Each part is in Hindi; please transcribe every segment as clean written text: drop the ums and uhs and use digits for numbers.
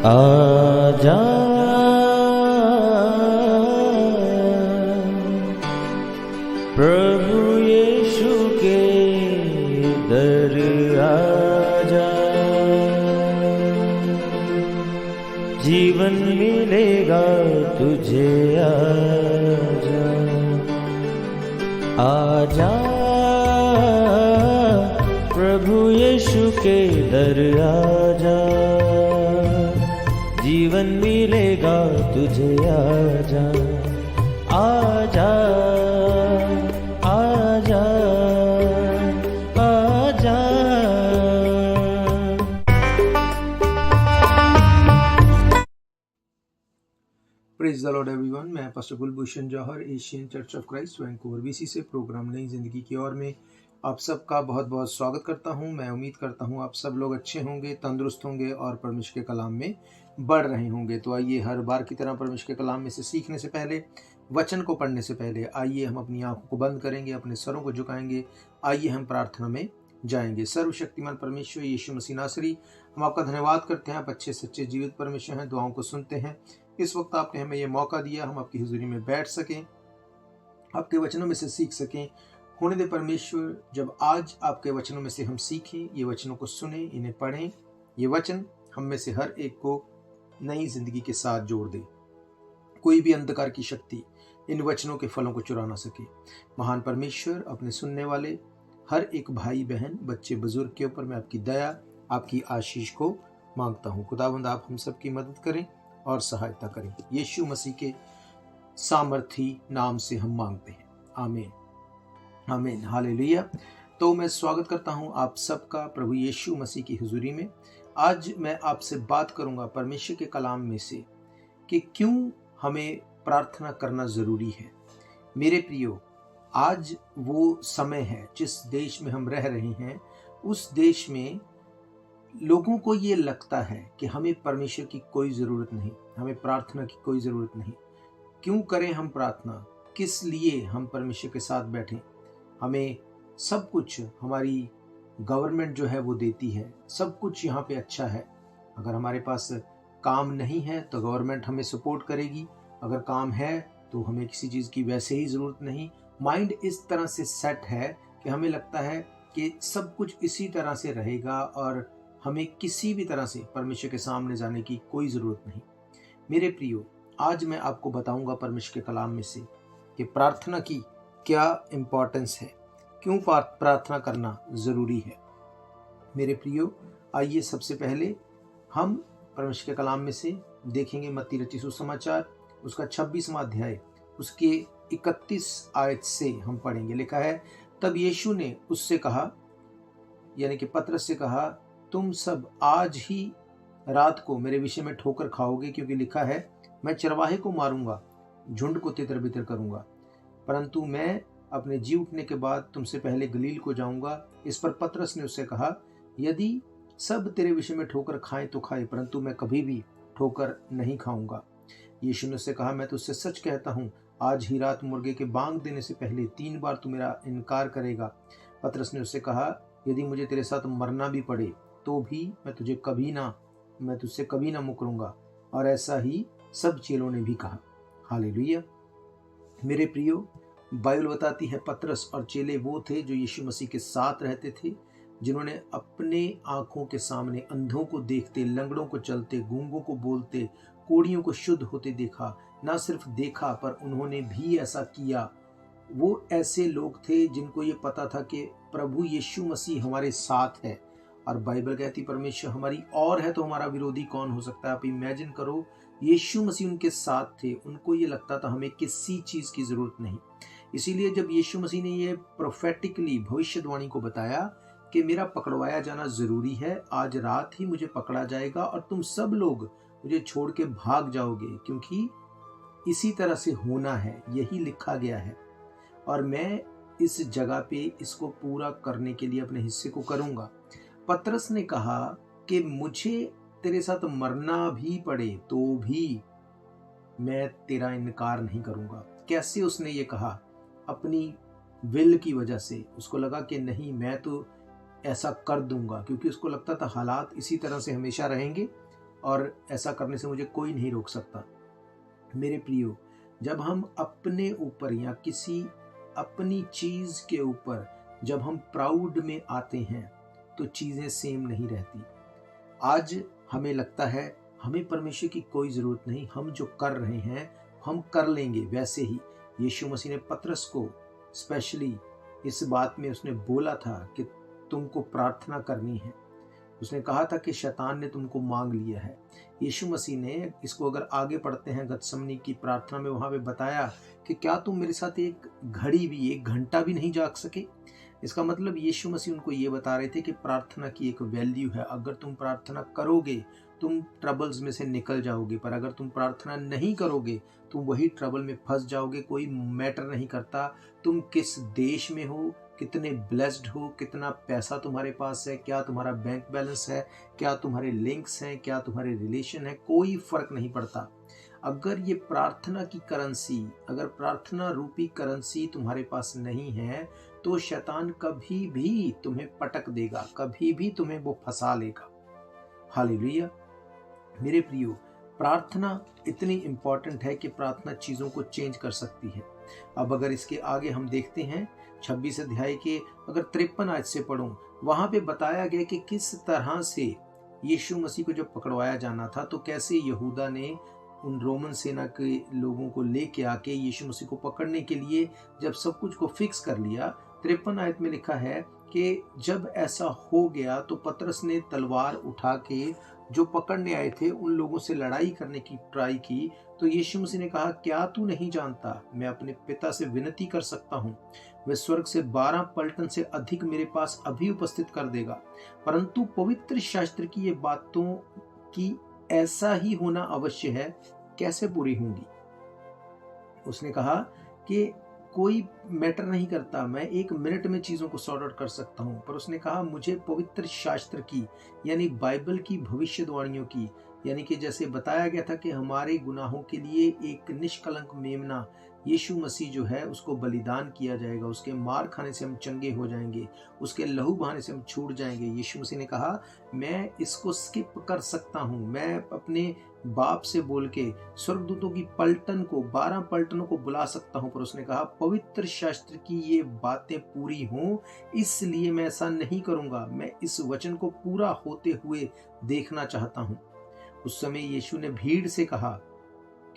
आजा प्रभु यीशु के दर आजा, जीवन मिलेगा तुझे। आजा आजा प्रभु यीशु के दर आजा, जीवन मिलेगा तुझे। आजा आजा आजा आजा। Praise the lord everyone. मैं pastor Kulbhushan Johar, Asian church of Christ Vancouver BC से प्रोग्राम नई जिंदगी की ओर में आप सबका बहुत बहुत स्वागत करता हूं। मैं उम्मीद करता हूं आप सब लोग अच्छे होंगे, तंदुरुस्त होंगे और परमेश्वर के कलाम में बढ़ रहे होंगे। तो आइए, हर बार की तरह परमेश्वर के कलाम में से सीखने से पहले, वचन को पढ़ने से पहले, आइए हम अपनी आंखों को बंद करेंगे, अपने सरों को झुकाएंगे। आइए हम प्रार्थना में जाएंगे। सर्वशक्तिमान परमेश्वर यीशु मसीह नासरी, हम आपका धन्यवाद करते हैं। आप अच्छे सच्चे जीवित परमेश्वर हैं, दुआओं को सुनते हैं। इस वक्त आपने हमें यह मौका दिया, हम आपकी हुजूरी में बैठ सकें, आपके वचनों में से सीख सकें। होने दे परमेश्वर, जब आज आपके वचनों में से हम सीखें, ये वचनों को सुने, इन्हें पढ़ें, ये वचन हम में से हर एक को नई जिंदगी के साथ जोड़ दे। कोई भी अंधकार की शक्ति इन वचनों के फलों को चुरा ना सके। महान परमेश्वर, अपने सुनने वाले हर एक भाई बहन, बच्चे बुजुर्ग के ऊपर मैं आपकी दया, आपकी आशीष को मांगता हूँ। खुदावंद, आप हम सबकी मदद करें और सहायता करें। यीशु मसीह के सामर्थी नाम से हम मांगते हैं, आमीन आमीन, हालेलुया। तो मैं स्वागत करता हूं आप सबका प्रभु यीशु मसीह की हुजूरी में। आज मैं आपसे बात करूंगा परमेश्वर के कलाम में से कि क्यों हमें प्रार्थना करना जरूरी है। मेरे प्रियो, आज वो समय है, जिस देश में हम रह रहे हैं, उस देश में लोगों को ये लगता है कि हमें परमेश्वर की कोई ज़रूरत नहीं, हमें प्रार्थना की कोई ज़रूरत नहीं। क्यों करें हम प्रार्थना? किस लिए हम परमेश्वर के साथ बैठें? हमें सब कुछ हमारी गवर्नमेंट जो है वो देती है, सब कुछ यहाँ पे अच्छा है। अगर हमारे पास काम नहीं है तो गवर्नमेंट हमें सपोर्ट करेगी, अगर काम है तो हमें किसी चीज़ की वैसे ही ज़रूरत नहीं। माइंड इस तरह से सेट है कि हमें लगता है कि सब कुछ इसी तरह से रहेगा और हमें किसी भी तरह से परमेश्वर के सामने जाने की कोई ज़रूरत नहीं। मेरे प्रियो, आज मैं आपको बताऊंगा परमेश्वर के कलाम में से कि प्रार्थना की क्या इम्पोर्टेंस है, क्यों प्रार्थना करना ज़रूरी है। मेरे प्रियो, आइए सबसे पहले हम परमेश्वर के कलाम में से देखेंगे मत्ती रचित सुसमाचार, उसका 26वां अध्याय, उसके 31 आयत से हम पढ़ेंगे। लिखा है, तब यीशु ने उससे कहा, यानी कि पतरस से कहा, तुम सब आज ही रात को मेरे विषय में ठोकर खाओगे, क्योंकि लिखा है, मैं चरवाहे को मारूंगा, झुंड को तितर बितर करूंगा, परंतु मैं अपने जी उठने के बाद तुमसे पहले गलील को जाऊंगा। इस पर पतरस ने उससे कहा, यदि सब तेरे विषय में ठोकर खाएं तो खाएं, परंतु मैं कभी भी ठोकर नहीं खाऊंगा। यीशु ने उससे कहा, मैं तुझसे सच कहता हूं, आज ही रात मुर्गे के बांग देने से पहले 3 बार तू मेरा इनकार करेगा। पतरस ने उससे कहा, यदि मुझे तेरे साथ मरना भी पड़े तो भी मैं तुझसे कभी ना मुकरूंगा। और ऐसा ही सब चेलों ने भी कहा। हालेलुया। मेरे प्रियो, बाइबल बताती है पतरस और चेले वो थे जो यीशु मसीह के साथ रहते थे, जिन्होंने अपने आंखों के सामने अंधों को देखते, लंगड़ों को चलते, गूंगों को बोलते, कोढ़ियों को शुद्ध होते देखा। ना सिर्फ देखा, पर उन्होंने भी ऐसा किया। वो ऐसे लोग थे जिनको ये पता था कि प्रभु यीशु मसीह हमारे साथ है। और बाइबल कहती, परमेश्वर हमारी और है तो हमारा विरोधी कौन हो सकता है। आप इमेजिन करो, यीशु मसीह उनके साथ थे, उनको ये लगता था हमें किसी चीज की जरूरत नहीं। इसीलिए जब यीशु मसीह ने ये प्रोफेटिकली भविष्यवाणी को बताया कि मेरा पकड़वाया जाना जरूरी है, आज रात ही मुझे पकड़ा जाएगा और तुम सब लोग मुझे छोड़ के भाग जाओगे, क्योंकि इसी तरह से होना है, यही लिखा गया है, और मैं इस जगह पे इसको पूरा करने के लिए अपने हिस्से को करूंगा। पतरस ने कहा कि मुझे तेरे साथ मरना भी पड़े तो भी मैं तेरा इनकार नहीं करूंगा। कैसे उसने ये कहा? अपनी विल की वजह से। उसको लगा कि नहीं, मैं तो ऐसा कर दूंगा, क्योंकि उसको लगता था हालात इसी तरह से हमेशा रहेंगे और ऐसा करने से मुझे कोई नहीं रोक सकता। मेरे प्रियो, जब हम अपने ऊपर या किसी अपनी चीज के ऊपर जब हम प्राउड में आते हैं तो चीजें सेम नहीं रहती। आज हमें लगता है हमें परमेश्वर की कोई जरूरत नहीं, हम जो कर रहे हैं हम कर लेंगे। वैसे ही यीशु मसीह ने पतरस को स्पेशली इस बात में उसने बोला था कि तुमको प्रार्थना करनी है। उसने कहा था कि शैतान ने तुमको मांग लिया है। यीशु मसीह ने इसको अगर आगे पढ़ते हैं गतसमनी की प्रार्थना में, वहां पे बताया कि क्या तुम मेरे साथ एक घड़ी भी, एक घंटा भी नहीं जाग सके। इसका मतलब यीशु मसीह उनको ये बता रहे थे कि प्रार्थना की एक वैल्यू है। अगर तुम प्रार्थना करोगे तुम ट्रबल्स में से निकल जाओगे, पर अगर तुम प्रार्थना नहीं करोगे तुम वही ट्रबल में फंस जाओगे। कोई मैटर नहीं करता तुम किस देश में हो, कितने ब्लेस्ड हो, कितना पैसा तुम्हारे पास है, क्या तुम्हारा बैंक बैलेंस है, क्या तुम्हारे लिंक्स हैं, क्या तुम्हारे रिलेशन है, कोई फर्क नहीं पड़ता। अगर ये प्रार्थना की करेंसी, अगर प्रार्थना रूपी करेंसी तुम्हारे पास नहीं है तो शैतान कभी भी तुम्हें पटक देगा, कभी भी तुम्हें वो फंसा लेगा। हालेलुया। मेरे प्रियो, प्रार्थना इतनी इंपॉर्टेंट है कि प्रार्थना चीजों को चेंज कर सकती है। अब अगर इसके आगे हम देखते हैं 26 अध्याय के अगर 53 आयत से पढ़ूं, वहां पे बताया गया कि किस तरह से यीशु मसीह को जब पकड़वाया जाना था तो कैसे यहूदा ने उन रोमन सेना के लोगों को लेके आके यीशु मसीह को पकड़ने के लिए जब सब कुछ को फिक्स कर लिया। 53 आयत में लिखा है कि जब ऐसा हो गया तो पतरस ने तलवार उठा के जो पकड़ने आए थे उन लोगों से लड़ाई करने की ट्राई की। तो यीशु मसीह ने कहा, क्या तू नहीं जानता मैं अपने पिता से विनती कर सकता हूँ, वह स्वर्ग से 12 पलटन से अधिक मेरे पास अभी उपस्थित कर देगा, परंतु पवित्र शास्त्र की ये बातों की ऐसा ही होना अवश्य है, कैसे पूरी होंगी। उसने कहा कि कोई मैटर नहीं करता, मैं 1 मिनट में चीजों को सॉर्ट आउट कर सकता हूं, पर उसने कहा मुझे पवित्र शास्त्र की यानी बाइबल की भविष्यवाणियों की, यानी कि जैसे बताया गया था कि हमारे गुनाहों के लिए एक निष्कलंक मेमना यीशु मसीह जो है उसको बलिदान किया जाएगा, उसके मार खाने से हम चंगे हो जाएंगे, उसके लहू बहाने से हम छूट जाएंगे। यीशु मसीह ने कहा मैं इसको स्किप कर सकता हूं, मैं अपने बाप से बोल के स्वर्गदूतों की पलटन को 12 पलटनों को बुला सकता हूं, पर उसने कहा पवित्र शास्त्र की ये बातें पूरी हों इसलिए मैं ऐसा नहीं करूंगा, मैं इस वचन को पूरा होते हुए देखना चाहता हूं। उस समय यीशु ने भीड़ से कहा,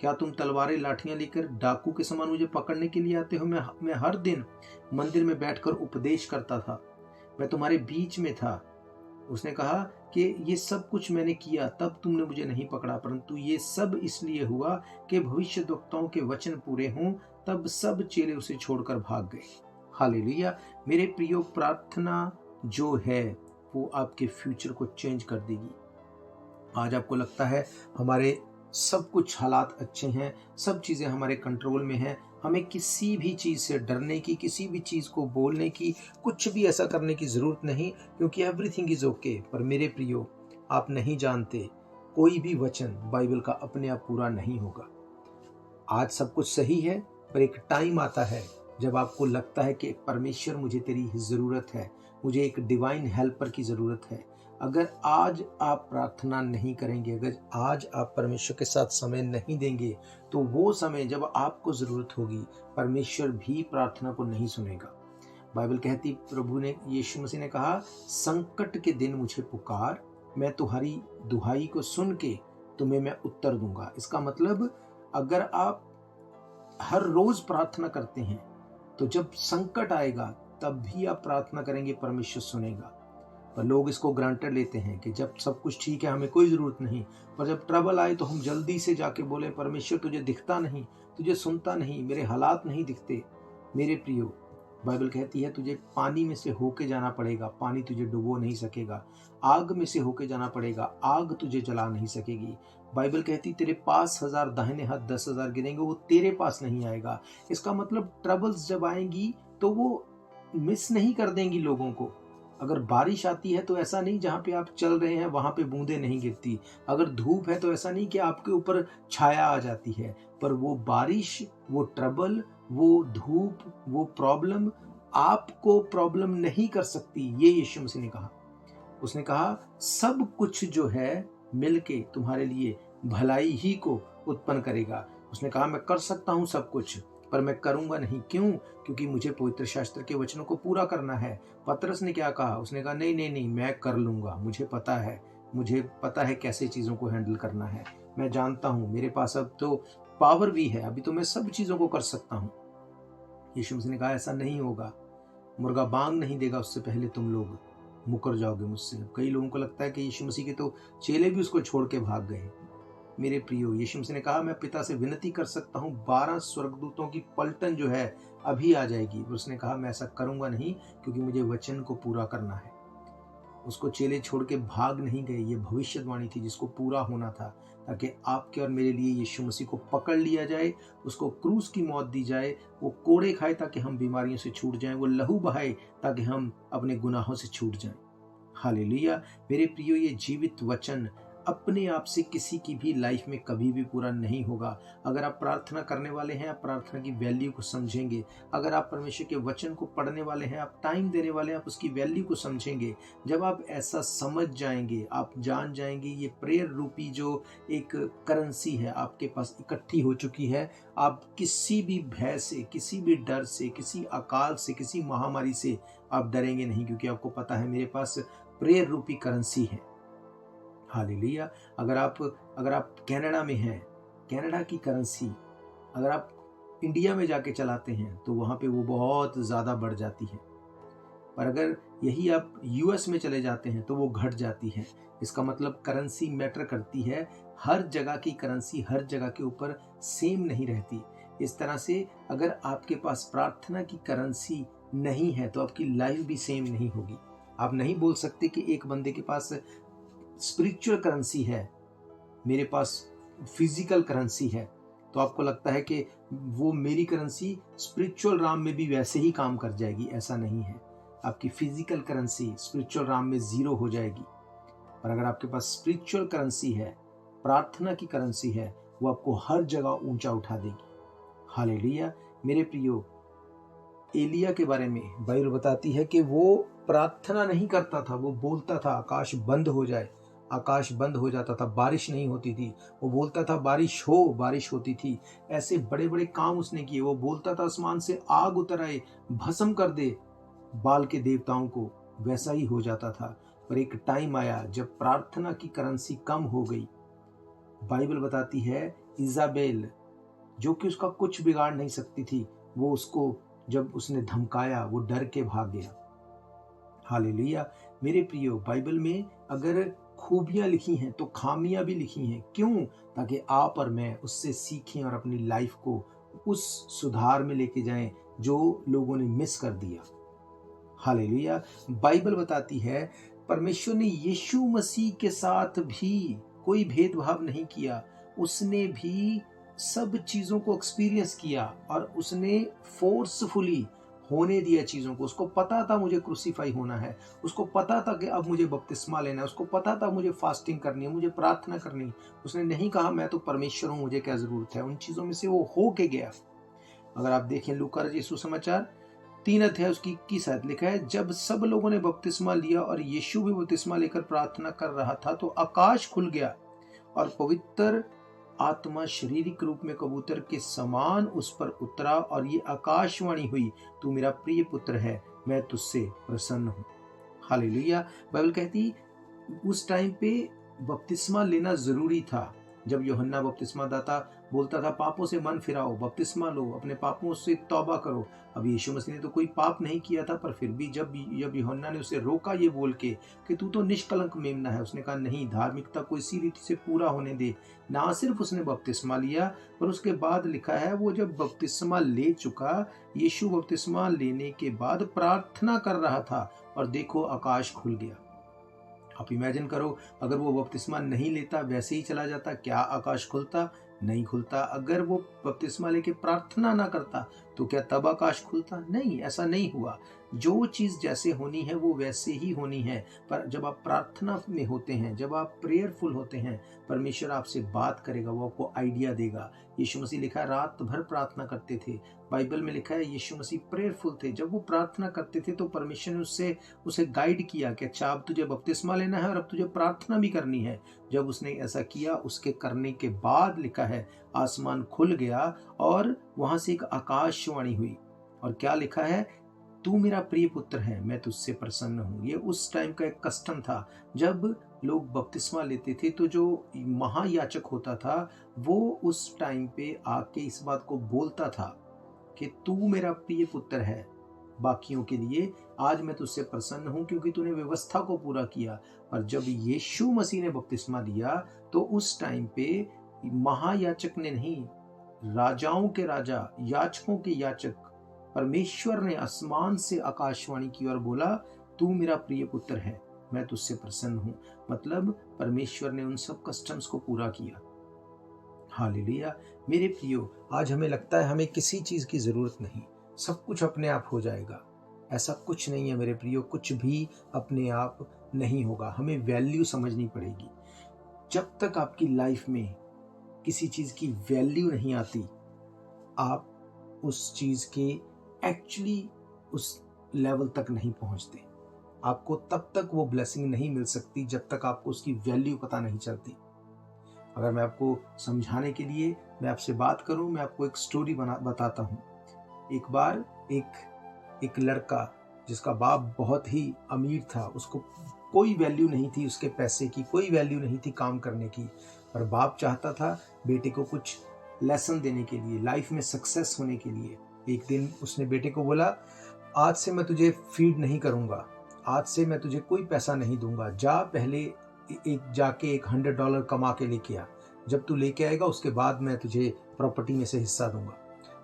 क्या तुम तलवारें लाठियां लेकर डाकू के समान मुझे पकड़ने के लिए आते हो? मैं हर दिन मंदिर में बैठकर उपदेश करता था, मैं तुम्हारे बीच में था। उसने कहा कि ये सब कुछ मैंने किया तब तुमने मुझे नहीं पकड़ा, परंतु ये सब इसलिए हुआ कि भविष्यद्वक्ताओं के वचन पूरे हों। तब सब चेले उसे छोड़कर भाग गए। हालेलुया। मेरे प्रियो, प्रार्थना जो है वो आपके फ्यूचर को चेंज कर देगी। आज आपको लगता है हमारे सब कुछ हालात अच्छे हैं, सब चीज़ें हमारे कंट्रोल में हैं, हमें किसी भी चीज़ से डरने की, किसी भी चीज़ को बोलने की, कुछ भी ऐसा करने की ज़रूरत नहीं, क्योंकि एवरीथिंग इज़ ओके। पर मेरे प्रियो, आप नहीं जानते कोई भी वचन बाइबल का अपने आप पूरा नहीं होगा। आज सब कुछ सही है, पर एक टाइम आता है जब आपको लगता है कि परमेश्वर मुझे तेरी ज़रूरत है, मुझे एक डिवाइन हेल्पर की ज़रूरत है। अगर आज आप प्रार्थना नहीं करेंगे, अगर आज आप परमेश्वर के साथ समय नहीं देंगे, तो वो समय जब आपको ज़रूरत होगी परमेश्वर भी प्रार्थना को नहीं सुनेगा। बाइबल कहती, प्रभु ने, यीशु मसीह ने कहा, संकट के दिन मुझे पुकार, मैं तुम्हारी दुहाई को सुन के तुम्हें मैं उत्तर दूंगा। इसका मतलब अगर आप हर रोज प्रार्थना करते हैं तो जब संकट आएगा तब भी आप प्रार्थना करेंगे, परमेश्वर सुनेगा। पर लोग इसको ग्रांटेड लेते हैं कि जब सब कुछ ठीक है हमें कोई ज़रूरत नहीं, पर जब ट्रबल आए तो हम जल्दी से जाके बोले, परमेश्वर तुझे दिखता नहीं, तुझे सुनता नहीं, मेरे हालात नहीं दिखते। मेरे प्रियो, बाइबल कहती है तुझे पानी में से होके जाना पड़ेगा, पानी तुझे डुबो नहीं सकेगा। आग में से होके जाना पड़ेगा, आग तुझे जला नहीं सकेगी। बाइबल कहती तेरे पास 1000 दाहिने हाथ 10,000 गिरेंगे, वो तेरे पास नहीं आएगा। इसका मतलब ट्रबल्स जब आएंगी तो वो मिस नहीं कर देंगी लोगों को। अगर बारिश आती है तो ऐसा नहीं जहाँ पे आप चल रहे हैं वहाँ पे बूंदें नहीं गिरती। अगर धूप है तो ऐसा नहीं कि आपके ऊपर छाया आ जाती है, पर वो बारिश, वो ट्रबल, वो धूप, वो प्रॉब्लम आपको प्रॉब्लम नहीं कर सकती। ये यीशु मसीह ने कहा। उसने कहा सब कुछ जो है मिलके तुम्हारे लिए भलाई ही को उत्पन्न करेगा। उसने कहा मैं कर सकता हूँ सब कुछ, पर मैं करूंगा नहीं। क्यों? क्योंकि मुझे पवित्र शास्त्र के वचनों को पूरा करना है। पतरस ने क्या कहा? उसने कहा नहीं नहीं नहीं, मैं कर लूंगा, मुझे पता है कैसे चीज़ों को हैंडल करना है। मैं जानता हूँ, मेरे पास अब तो पावर भी है, अभी तो मैं सब चीज़ों को कर सकता हूँ। यीशु मसीह ने कहा ऐसा नहीं होगा, मुर्गा बांग नहीं देगा उससे पहले तुम लोग मुकर जाओगे मुझसे। कई लोगों को लगता है कि यीशु मसीह के तो चेले भी उसको छोड़ के भाग गए। मेरे प्रियो, यीशु मसीह ने कहा मैं पिता से विनती कर सकता हूँ, 12 स्वर्गदूतों की पलटन जो है अभी आ जाएगी। उसने कहा मैं ऐसा करूंगा नहीं, क्योंकि मुझे वचन को पूरा करना है। उसको चेले छोड़ के भाग नहीं गए, ये भविष्यवाणी थी जिसको पूरा होना था, ताकि आपके और मेरे लिए यीशु मसीह को पकड़ लिया जाए, उसको क्रूस की मौत दी जाए, वो कोड़े खाए ताकि हम बीमारियों से छूट जाएं, वो लहू बहाए ताकि हम अपने गुनाहों से छूट जाएं। हालेलुया। मेरे प्रियो, ये जीवित वचन अपने आप से किसी की भी लाइफ में कभी भी पूरा नहीं होगा। अगर आप प्रार्थना करने वाले हैं, आप प्रार्थना की वैल्यू को समझेंगे। अगर आप परमेश्वर के वचन को पढ़ने वाले हैं, आप टाइम देने वाले हैं, आप उसकी वैल्यू को समझेंगे। जब आप ऐसा समझ जाएंगे, आप जान जाएंगे ये प्रेयर रूपी जो एक करेंसी है आपके पास इकट्ठी हो चुकी है, आप किसी भी भय से, किसी भी डर से, किसी अकाल से, किसी महामारी से आप डरेंगे नहीं, क्योंकि आपको पता है मेरे पास प्रेयर रूपी करेंसी है। हालेलुया। अगर आप कनाडा में हैं, कनाडा की करेंसी अगर आप इंडिया में जाके चलाते हैं तो वहाँ पे वो बहुत ज़्यादा बढ़ जाती है, पर अगर यही आप यूएस में चले जाते हैं तो वो घट जाती है। इसका मतलब करेंसी मैटर करती है। हर जगह की करेंसी हर जगह के ऊपर सेम नहीं रहती। इस तरह से अगर आपके पास प्रार्थना की करेंसी नहीं है तो आपकी लाइफ भी सेम नहीं होगी। आप नहीं बोल सकते कि एक बंदे के पास स्पिरिचुअल करेंसी है, मेरे पास फिजिकल करेंसी है, तो आपको लगता है कि वो मेरी करेंसी स्पिरिचुअल राम में भी वैसे ही काम कर जाएगी। ऐसा नहीं है। आपकी फिजिकल करेंसी स्पिरिचुअल राम में जीरो हो जाएगी, पर अगर आपके पास स्पिरिचुअल करेंसी है, प्रार्थना की करेंसी है, वो आपको हर जगह ऊंचा उठा देगी। हालेलुया। मेरे प्रियो, एलिया के बारे में बाइबल बताती है कि वो प्रार्थना नहीं करता था, वो बोलता था आकाश बंद हो जाए, आकाश बंद हो जाता था, बारिश नहीं होती थी। वो बोलता था बारिश हो, बारिश होती थी। ऐसे बड़े बड़े काम उसने किए। वो बोलता था आसमान से आग उतर आए, भस्म कर दे बाल के देवताओं को, वैसा ही हो जाता था। पर एक टाइम आया जब प्रार्थना की करेंसी कम हो गई। बाइबल बताती है इजाबेल, जो कि उसका कुछ बिगाड़ नहीं सकती थी, वो उसको जब उसने धमकाया वो डर के भाग गया। हालेलुया। मेरे प्रियो, बाइबल में अगर खूबियां लिखी हैं तो खामियां भी लिखी हैं। क्यों? ताकि आप और मैं उससे सीखें और अपनी लाइफ को उस सुधार में लेके जाएं जो लोगों ने मिस कर दिया। हालेलुया। बाइबल बताती है परमेश्वर ने यीशु मसीह के साथ भी कोई भेदभाव नहीं किया। उसने भी सब चीजों को एक्सपीरियंस किया और उसने फोर्सफुली होने दिया चीजों को। उसको पता था मुझे क्रूसीफाई होना है, उसको पता था कि अब मुझे बपतिस्मा लेना है, उसको पता था मुझे फास्टिंग करनी है, मुझे प्रार्थना करनी है। उसने नहीं कहा मैं तो परमेश्वर हूं, मुझे क्या जरूरत है। उन चीजों में से वो हो के गया। अगर आप देखें लूका रचित सुसमाचार 3 अध्याय उसकी 21 आयत लिखा है, जब सब लोगों ने बपतिस्मा लिया और यीशु भी बपतिस्मा लेकर प्रार्थना कर रहा था तो आकाश खुल गया और पवित्र आत्मा शारीरिक रूप में कबूतर के समान उस पर उतरा और ये आकाशवाणी हुई, तू मेरा प्रिय पुत्र है, मैं तुझसे प्रसन्न हूँ। हालेलुया। बाइबल कहती उस टाइम पे बपतिस्मा लेना जरूरी था। जब यूहन्ना बपतिस्मा दाता बोलता था पापों से मन फिराओ, बपतिस्मा लो, अपने पापों से तौबा करो। अब यीशु मसीह ने तो कोई पाप नहीं किया था, पर फिर भी जब यूहन्ना ने उसे रोका ये बोल के कि तू तो निष्कलंक मेमना है, उसने कहा नहीं, धार्मिकता को इसी रीति से पूरा होने दे। ना सिर्फ उसने बपतिस्मा लिया, पर उसके बाद लिखा है वो जब बपतिस्मा ले चुका, यीशु बपतिस्मा लेने के बाद प्रार्थना कर रहा था और देखो आकाश खुल गया। आप इमेजिन करो, अगर वो बपतिस्मा नहीं लेता, वैसे ही चला जाता, क्या आकाश खुलता? नहीं खुलता। अगर वो बपतिस्मा लेके प्रार्थना ना करता तो क्या तब आकाश खुलता? नहीं, ऐसा नहीं हुआ। जो चीज़ जैसे होनी है वो वैसे ही होनी है। पर जब आप प्रार्थना में होते हैं, जब आप प्रेयरफुल होते हैं, परमेश्वर आपसे बात करेगा, वो आपको आइडिया देगा। यीशु मसीह लिखा है रात भर प्रार्थना करते थे। बाइबल में लिखा है यीशु मसीह प्रेयरफुल थे। जब वो प्रार्थना करते थे तो परमेश्वर ने उससे उसे गाइड किया कि अच्छा अब तुझे बपतिस्मा लेना है और अब तुझे प्रार्थना भी करनी है। जब उसने ऐसा किया, उसके करने के बाद लिखा है आसमान खुल गया और वहां से एक आकाशवाणी हुई। और क्या लिखा है, तू मेरा प्रिय पुत्र है, मैं तुझसे प्रसन्न हूँ। ये उस टाइम का एक कस्टम था। जब लोग बपतिस्मा लेते थे तो जो महायाजक होता था वो उस टाइम पे आके इस बात को बोलता था कि तू मेरा प्रिय पुत्र है बाकियों के लिए, आज मैं तुझसे प्रसन्न हूं क्योंकि तूने व्यवस्था को पूरा किया। और जब यीशु मसीह ने बपतिस्मा दिया तो उस टाइम पे महायाजक ने नहीं, राजाओं के राजा, याजकों के याजक, परमेश्वर ने आसमान से आकाशवाणी की और बोला तू मेरा प्रिय पुत्र है, मैं तुझसे प्रसन्न हूं। मतलब परमेश्वर ने उन सब कस्टम्स को पूरा किया। हालेलुया। मेरे प्रियो, आज हमें लगता है हमें किसी चीज की जरूरत नहीं, सब कुछ अपने आप हो जाएगा। ऐसा कुछ नहीं है मेरे प्रियो, कुछ भी अपने आप नहीं होगा। हमें वैल्यू समझनी पड़ेगी। जब तक आपकी लाइफ में किसी चीज की वैल्यू नहीं आती, आप उस चीज के एक्चुअली उस लेवल तक नहीं पहुंचते। आपको तब तक वो ब्लेसिंग नहीं मिल सकती जब तक आपको उसकी वैल्यू पता नहीं चलती। अगर मैं आपको समझाने के लिए मैं आपसे बात करूं, मैं आपको एक स्टोरी बताता हूं। एक बार एक लड़का जिसका बाप बहुत ही अमीर था, उसको कोई वैल्यू नहीं थी, उसके पैसे की कोई वैल्यू नहीं थी काम करने की, पर बाप चाहता था बेटे को कुछ लेसन देने के लिए, लाइफ में सक्सेस होने के लिए। एक दिन उसने बेटे को बोला, आज से मैं तुझे फीड नहीं करूंगा, आज से मैं तुझे कोई पैसा नहीं दूंगा, जा पहले जाके एक $100 कमा के लेके आ, जब तू लेके आएगा उसके बाद मैं तुझे प्रॉपर्टी में से हिस्सा दूंगा।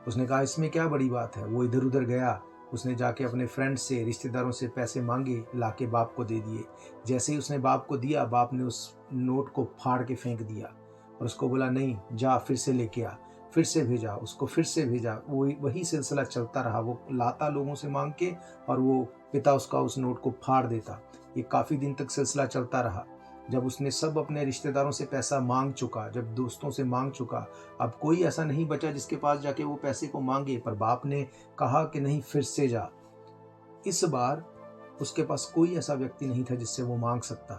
उसने कहा इसमें क्या बड़ी बात है। वो इधर उधर गया, उसने जाके अपने फ्रेंड से, रिश्तेदारों से पैसे मांगे, लाके बाप को दे दिए। जैसे ही उसने बाप को दिया, बाप ने उस नोट को फाड़ के फेंक दिया और उसको बोला नहीं, जा फिर से लेके आ। फिर से भेजा, उसको फिर से भेजा। वही सिलसिला चलता रहा। वो लाता लोगों से मांग के और वो पिता उसका उस नोट को फाड़ देता। ये काफ़ी दिन तक सिलसिला चलता रहा। जब उसने सब अपने रिश्तेदारों से पैसा मांग चुका, जब दोस्तों से मांग चुका, अब कोई ऐसा नहीं बचा जिसके पास जाके वो पैसे को मांगे। पर बाप ने कहा कि नहीं, फिर से जा। इस बार उसके पास कोई ऐसा व्यक्ति नहीं था जिससे वो मांग सकता।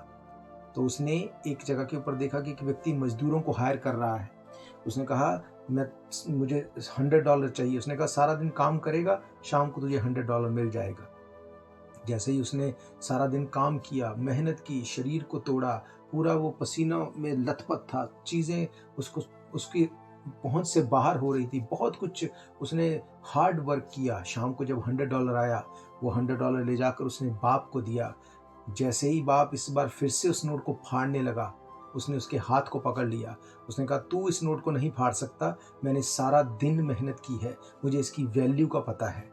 तो उसने एक जगह के ऊपर देखा कि एक व्यक्ति मजदूरों को हायर कर रहा है। उसने कहा मुझे $100 चाहिए। उसने कहा सारा दिन काम करेगा, शाम को तुझे $100 मिल जाएगा। जैसे ही उसने सारा दिन काम किया, मेहनत की, शरीर को तोड़ा, पूरा वो पसीनों में लथपथ था, चीज़ें उसकी पहुंच से बाहर हो रही थी, बहुत कुछ उसने हार्ड वर्क किया। शाम को जब $100 आया, वो $100 ले जाकर उसने बाप को दिया। जैसे ही बाप इस बार फिर से उस नोट को फाड़ने लगा, उसने उसके हाथ को पकड़ लिया। उसने कहा तू इस नोट को नहीं फाड़ सकता, मैंने सारा दिन मेहनत की है, मुझे इसकी वैल्यू का पता है।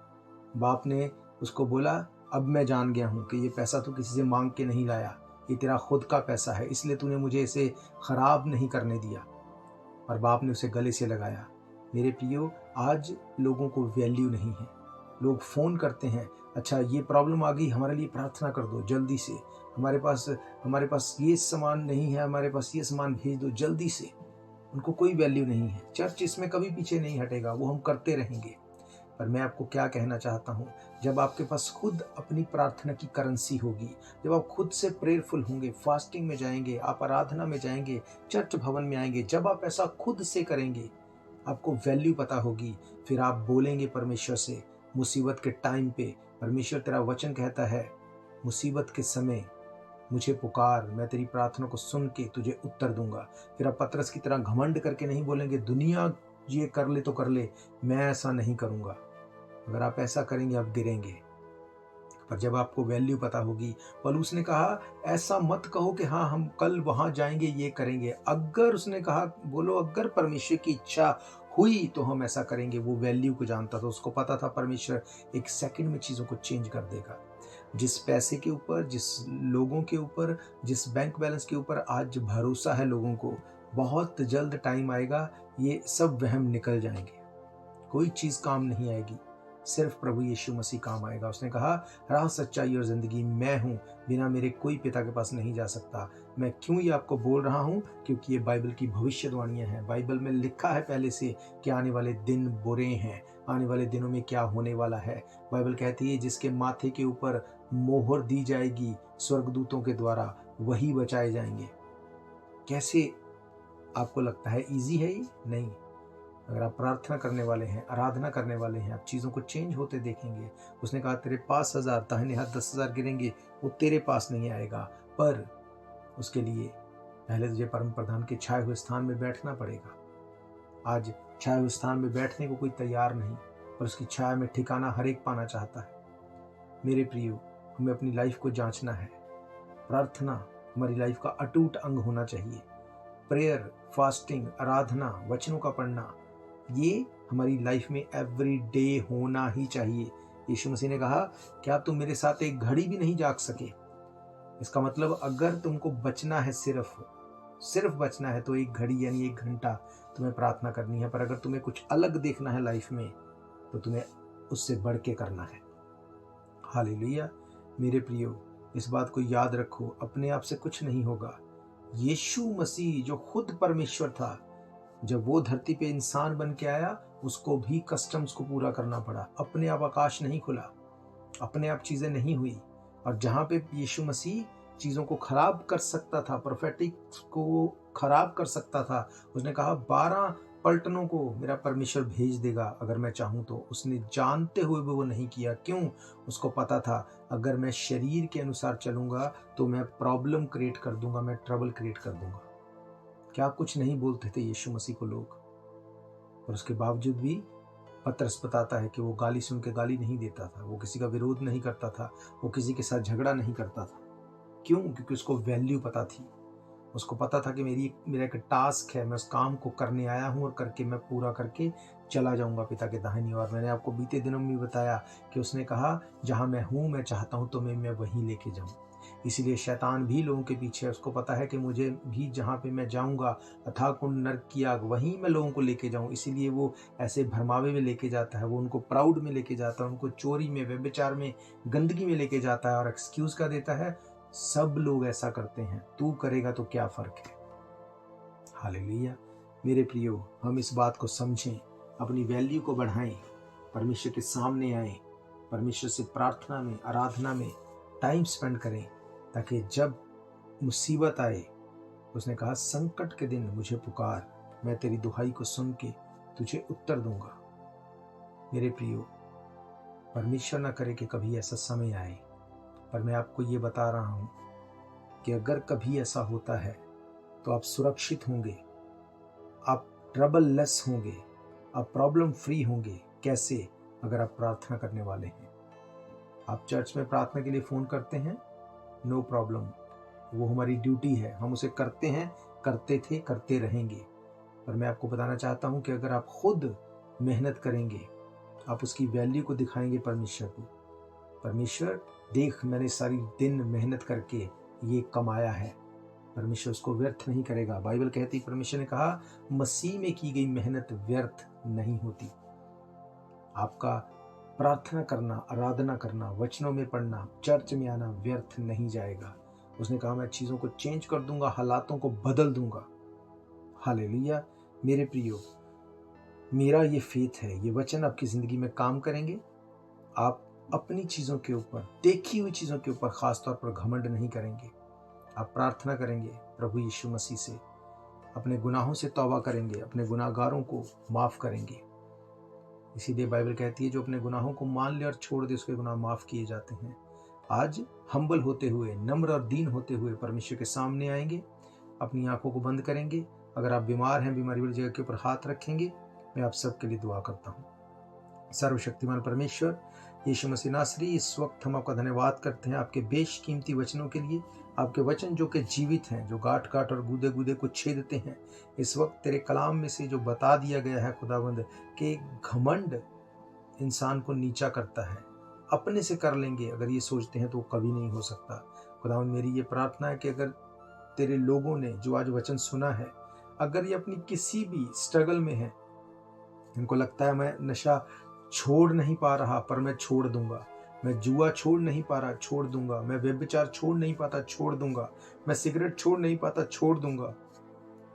बाप ने उसको बोला अब मैं जान गया हूँ कि ये पैसा तू किसी से मांग के नहीं लाया, ये तेरा खुद का पैसा है, इसलिए तूने मुझे इसे खराब नहीं करने दिया। और बाप ने उसे गले से लगाया। मेरे प्रियो, आज लोगों को वैल्यू नहीं है। लोग फ़ोन करते हैं, अच्छा ये प्रॉब्लम आ गई, हमारे लिए प्रार्थना कर दो जल्दी से, हमारे पास ये सामान नहीं है, हमारे पास ये सामान भेज दो जल्दी से। उनको कोई वैल्यू नहीं है। चर्च इसमें कभी पीछे नहीं हटेगा, वो हम करते रहेंगे। पर मैं आपको क्या कहना चाहता हूँ, जब आपके पास खुद अपनी प्रार्थना की करेंसी होगी, जब आप खुद से प्रेयरफुल होंगे, फास्टिंग में जाएंगे, आप आराधना में जाएंगे, चर्च भवन में आएंगे, जब आप ऐसा खुद से करेंगे, आपको वैल्यू पता होगी। फिर आप बोलेंगे परमेश्वर से मुसीबत के टाइम पे, परमेश्वर तेरा वचन कहता है मुसीबत के समय मुझे पुकार, मैं तेरी प्रार्थना को सुन के तुझे उत्तर दूंगा। फिर आप पतरस की तरह घमंड करके नहीं बोलेंगे दुनिया ये कर ले तो कर ले, मैं ऐसा नहीं करूंगा। अगर आप ऐसा करेंगे आप गिरेंगे। पर जब आपको वैल्यू पता होगी, पौलुस ने कहा ऐसा मत कहो कि हाँ हम कल वहां जाएंगे, ये करेंगे। अगर उसने कहा, बोलो अगर परमेश्वर की इच्छा हुई तो हम ऐसा करेंगे। वो वैल्यू को जानता था, उसको पता था परमेश्वर एक सेकंड में चीज़ों को चेंज कर देगा। जिस पैसे के ऊपर, जिस लोगों के ऊपर, जिस बैंक बैलेंस के ऊपर आज भरोसा है लोगों को, बहुत जल्द टाइम आएगा ये सब वहम निकल जाएंगे, कोई चीज़ काम नहीं आएगी। सिर्फ प्रभु यीशु मसीह काम आएगा। उसने कहा, राह, सच्चाई और ज़िंदगी मैं हूँ, बिना मेरे कोई पिता के पास नहीं जा सकता। मैं क्यों ये आपको बोल रहा हूँ? क्योंकि ये बाइबल की भविष्यवाणियाँ हैं। बाइबल में लिखा है पहले से कि आने वाले दिन बुरे हैं, आने वाले दिनों में क्या होने वाला है। बाइबल कहती है जिसके माथे के ऊपर मोहर दी जाएगी स्वर्गदूतों के द्वारा, वही बचाए जाएंगे। कैसे आपको लगता है ईजी है ये? नहीं। अगर आप प्रार्थना करने वाले हैं, आराधना करने वाले हैं, आप चीज़ों को चेंज होते देखेंगे। उसने कहा तेरे पास 1000 दाहिने हाथ 10,000 गिरेंगे, वो तेरे पास नहीं आएगा, पर उसके लिए पहले तुझे परम प्रधान के छाए हुए स्थान में बैठना पड़ेगा। आज छाए हुए स्थान में बैठने को कोई तैयार नहीं, पर उसकी छाया में ठिकाना हर एक पाना चाहता है। मेरे प्रियो, हमें अपनी लाइफ को जांचना है। प्रार्थना हमारी लाइफ का अटूट अंग होना चाहिए। प्रेयर, फास्टिंग, आराधना, वचनों का पढ़ना, ये हमारी लाइफ में एवरी डे होना ही चाहिए। यीशु मसीह ने कहा, क्या तुम मेरे साथ एक घड़ी भी नहीं जाग सके? इसका मतलब अगर तुमको बचना है, सिर्फ बचना है, तो एक घड़ी यानी 1 घंटा तुम्हें प्रार्थना करनी है। पर अगर तुम्हें कुछ अलग देखना है लाइफ में, तो तुम्हें उससे बढ़ के करना है। हालेलुया। मेरे प्रियो, इस बात को याद रखो, अपने आप से कुछ नहीं होगा। यीशु मसीह जो खुद परमेश्वर था, जब वो धरती पे इंसान बन के आया, उसको भी कस्टम्स को पूरा करना पड़ा। अपने आप आकाश नहीं खुला, अपने आप चीजें नहीं हुई। और जहां पे यीशु मसीह चीजों को खराब कर सकता था, प्रोफेटिक को खराब कर सकता था, उसने कहा 12 पलटनों को मेरा परमेश्वर भेज देगा अगर मैं चाहूं तो। उसने जानते हुए भी वो नहीं किया। क्यों? उसको पता था अगर मैं शरीर के अनुसार चलूंगा तो मैं प्रॉब्लम क्रिएट कर दूंगा, मैं ट्रबल क्रिएट कर दूंगा। क्या कुछ नहीं बोलते थे यीशु मसीह को लोग, और उसके बावजूद भी पतरस बताता है कि वो गाली सुन के गाली नहीं देता था, वो किसी का विरोध नहीं करता था, वो किसी के साथ झगड़ा नहीं करता था। क्यों? क्योंकि उसको वैल्यू पता थी। उसको पता था कि मेरा एक टास्क है, मैं उस काम को करने आया हूँ और करके मैं पूरा करके चला जाऊंगा पिता के दाहिनी ओर। मैंने आपको बीते दिनों में बताया कि उसने कहा, जहां मैं हूं, मैं चाहता हूं तो मैं वहीं लेके जाऊं। इसीलिए शैतान भी लोगों के पीछे है। उसको पता है कि मुझे भी जहाँ पे मैं जाऊंगा, अथाह कुंड, नरक की आग, वहीं मैं लोगों को लेके जाऊं। इसीलिए वो ऐसे भरमावे में लेके जाता है, वो उनको प्राउड में लेके जाता है, उनको चोरी में, व्यभिचार में, गंदगी में लेके जाता है। और एक्सक्यूज का देता है, सब लोग ऐसा करते हैं, तू करेगा तो क्या फर्क है। हालेलुया। मेरे प्रियो, हम इस बात को समझें, अपनी वैल्यू को बढ़ाएं, परमेश्वर के सामने आए, परमेश्वर से प्रार्थना में, आराधना में टाइम स्पेंड करें, ताकि जब मुसीबत आए, उसने कहा संकट के दिन मुझे पुकार, मैं तेरी दुहाई को सुन के तुझे उत्तर दूंगा। मेरे प्रियो, परमेश्वर ना करे कि कभी ऐसा समय आए, पर मैं आपको ये बता रहा हूं कि अगर कभी ऐसा होता है तो आप सुरक्षित होंगे, आप ट्रबल लेस होंगे, आप प्रॉब्लम फ्री होंगे। कैसे? अगर आप प्रार्थना करने वाले हैं। आप चर्च में प्रार्थना के लिए फ़ोन करते हैं, नो प्रॉब्लम, वो हमारी ड्यूटी है, हम उसे करते हैं, करते थे, करते रहेंगे। पर मैं आपको बताना चाहता हूं कि अगर आप खुद मेहनत करेंगे, आप उसकी वैल्यू को दिखाएंगे परमेश्वर को। परमेश्वर देख, मैंने सारी दिन मेहनत करके ये कमाया है। परमेश्वर उसको व्यर्थ नहीं करेगा। बाइबल कहती, परमेश्वर ने कहा मसीह में की गई मेहनत व्यर्थ नहीं होती। आपका प्रार्थना करना, आराधना करना, वचनों में पढ़ना, चर्च में आना व्यर्थ नहीं जाएगा। उसने कहा मैं चीज़ों को चेंज कर दूंगा, हालातों को बदल दूंगा। हालेलुया। मेरे प्रियो, मेरा ये फेथ है, ये वचन आपकी ज़िंदगी में काम करेंगे। आप अपनी चीज़ों के ऊपर, देखी हुई चीज़ों के ऊपर ख़ास तौर पर घमंड नहीं करेंगे। आप प्रार्थना करेंगे प्रभु यीशु मसीह से, अपने गुनाहों से तौबा करेंगे, अपने गुनाहगारों को माफ़ करेंगे। इसीलिए बाइबल कहती है जो अपने गुनाहों को मान ले और छोड़ दे, उसके गुनाह माफ़ किए जाते हैं। आज हम्बल होते हुए, नम्र और दीन होते हुए परमेश्वर के सामने आएंगे, अपनी आंखों को बंद करेंगे। अगर आप बीमार हैं, बीमारी वाली जगह के ऊपर हाथ रखेंगे। मैं आप सबके लिए दुआ करता हूँ। सर्वशक्तिमान परमेश्वर यीशु मसीह नासरी, इस वक्त हम आपका धन्यवाद करते हैं आपके बेशकीमती वचनों के लिए। आपके वचन जो कि जीवित हैं, जो गांठ गांठ और गूदे गूदे को छेदते हैं। इस वक्त तेरे कलाम में से जो बता दिया गया है खुदाबंद, कि घमंड इंसान को नीचा करता है, अपने से कर लेंगे अगर ये सोचते हैं तो वो कभी नहीं हो सकता। खुदावंद, मेरी ये प्रार्थना है कि अगर तेरे लोगों ने जो आज वचन सुना है, अगर ये अपनी किसी भी स्ट्रगल में है, इनको लगता है मैं नशा छोड़ नहीं पा रहा पर मैं छोड़ दूंगा। मैं जुआ छोड़ नहीं पा रहा, छोड़ दूंगा। मैं व्यभिचार छोड़ नहीं पाता, छोड़ दूंगा। मैं सिगरेट छोड़ नहीं पाता, छोड़ दूंगा।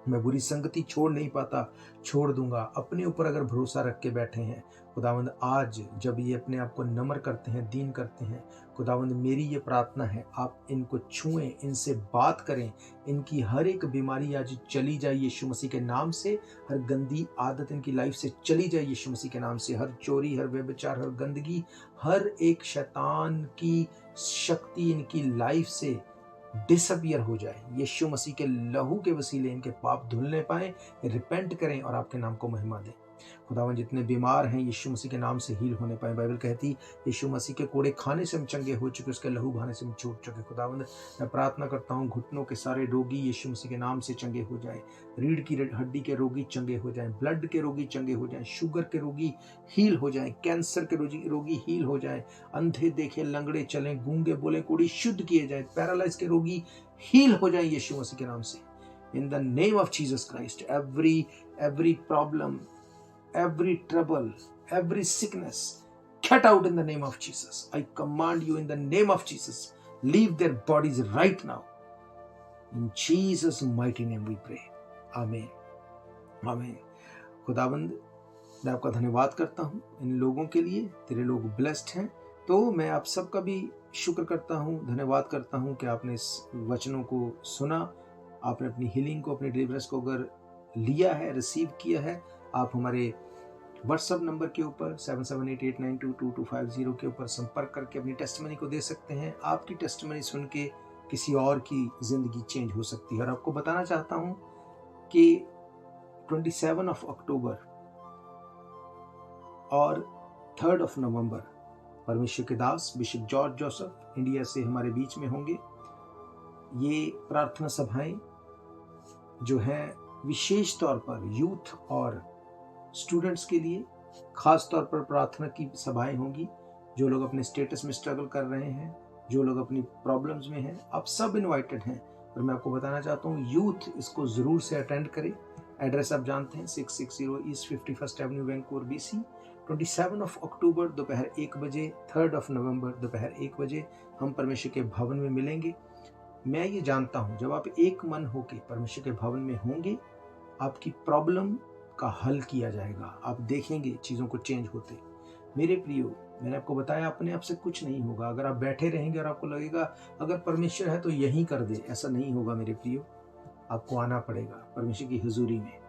मैं बुरी संगति छोड़ नहीं पाता, छोड़ दूंगा। अपने ऊपर अगर भरोसा रख के बैठे हैं, खुदावंद आज जब ये अपने आप को नम्र करते हैं, दीन करते हैं, खुदावंद मेरी ये प्रार्थना है आप इनको छुएं, इनसे बात करें, इनकी हर एक बीमारी आज चली जाए यीशु मसीह के नाम से। हर गंदी आदत इनकी लाइफ से चली जाए यीशु मसीह के नाम से। हर चोरी, हर व्यभिचार, हर गंदगी, हर एक शैतान की शक्ति इनकी लाइफ से डिसअपियर हो जाए। यीशु मसीह के लहू के वसीले इनके पाप धुलने पाए, रिपेंट करें और आपके नाम को महिमा दें। खुदावन जितने बीमार हैं यीशु मसीह के नाम से हील होने पाए। बाइबल कहती यीशु मसीह के कोड़े खाने से हम चंगे हो चुके, उसके लहू बहाने से हम छूट चुके। खुदावंद मैं प्रार्थना करता हूँ घुटनों के सारे रोगी यीशु मसीह के नाम से चंगे हो जाए, रीढ़ की हड्डी के रोगी चंगे हो जाएं, ब्लड के रोगी चंगे हो जाएं, शुगर के रोगी हील हो जाएं, कैंसर के रोगी हील हो जाएं, अंधे देखे, लंगड़े चलें, गूंगे बोले, कोढ़ी शुद्ध किए जाए, पैरालाइज के रोगी हील हो जाएं यीशु मसीह के नाम से। In the name of Jesus Christ every problem, every trouble, every sickness, get out in the name of Jesus. I command you in the name of Jesus, leave their bodies right now. In Jesus' mighty name we pray. Amen. Amen. खुदाबंद मैं आपका धन्यवाद करता हूँ इन लोगों के लिए, तेरे लोग ब्लेस्ड हैं। तो मैं आप सबका भी शुक्र करता हूँ, धन्यवाद करता हूँ कि आपने इस वचनों को सुना, आपने अपनी हीलिंग को, अपनी डिलीवरेंस को अगर लिया है, रिसीव किया है, आप हमारे व्हाट्सएप नंबर के ऊपर 7788922250 के ऊपर संपर्क करके अपनी टेस्टिमनी को दे सकते हैं। आपकी टेस्टिमनी सुन के किसी और की जिंदगी चेंज हो सकती है। और आपको बताना चाहता हूं कि 27 अक्टूबर और 3 नवंबर परमेश्वर के दास बिशप जॉर्ज जोसेफ इंडिया से हमारे बीच में होंगे। ये प्रार्थना सभाएं जो हैं विशेष तौर पर यूथ और स्टूडेंट्स के लिए खास तौर पर प्रार्थना की सभाएं होंगी। जो लोग अपने स्टेटस में स्ट्रगल कर रहे हैं, जो लोग अपनी प्रॉब्लम्स में हैं, आप सब इनवाइटेड हैं। और मैं आपको बताना चाहता हूँ यूथ इसको ज़रूर से अटेंड करें। एड्रेस आप जानते हैं, 660 east 51st Avenue, Vancouver, BC। 27 अक्टूबर दोपहर 1 बजे, 3 नवंबर दोपहर 1 बजे हम परमेश्वर के भवन में मिलेंगे। मैं ये जानता हूँ जब आप एक मन होकर परमेश्वर के भवन में होंगे, आपकी प्रॉब्लम का हल किया जाएगा। आप देखेंगे चीज़ों को चेंज होते। मेरे प्रियो, मैंने आपको बताया अपने आप से कुछ नहीं होगा। अगर आप बैठे रहेंगे और आपको लगेगा अगर परमेश्वर है तो यही कर दे, ऐसा नहीं होगा मेरे प्रियो। आपको आना पड़ेगा परमेश्वर की हुजूरी में,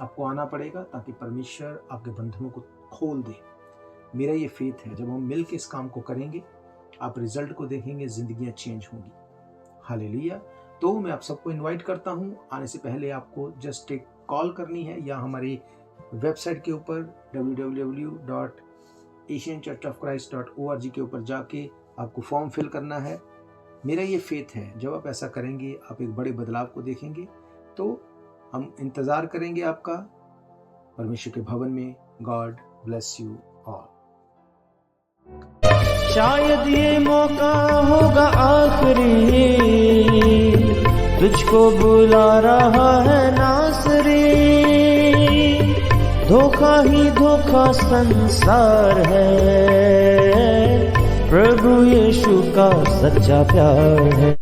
आपको आना पड़ेगा ताकि परमेश्वर आपके बंधनों को खोल दे। मेरा ये फेथ है जब हम मिल के इस काम को करेंगे, आप रिजल्ट को देखेंगे, जिंदगियां चेंज होंगी। हालेलुया। तो मैं आप सबको इनवाइट करता हूं। आने से पहले आपको जस्ट एक कॉल करनी है या हमारी वेबसाइट के ऊपर www.asianchurchofchrist.org के ऊपर जाके आपको फॉर्म फिल करना है। मेरा ये फेथ है जब आप ऐसा करेंगे आप एक बड़े बदलाव को देखेंगे। तो हम इंतज़ार करेंगे आपका परमेश्वर के भवन में। God bless you all. शायद ये मौका होगा आखिरी, तुझको बुला रहा है नासरी। धोखा ही धोखा संसार है, प्रभु यीशु का सच्चा प्यार है।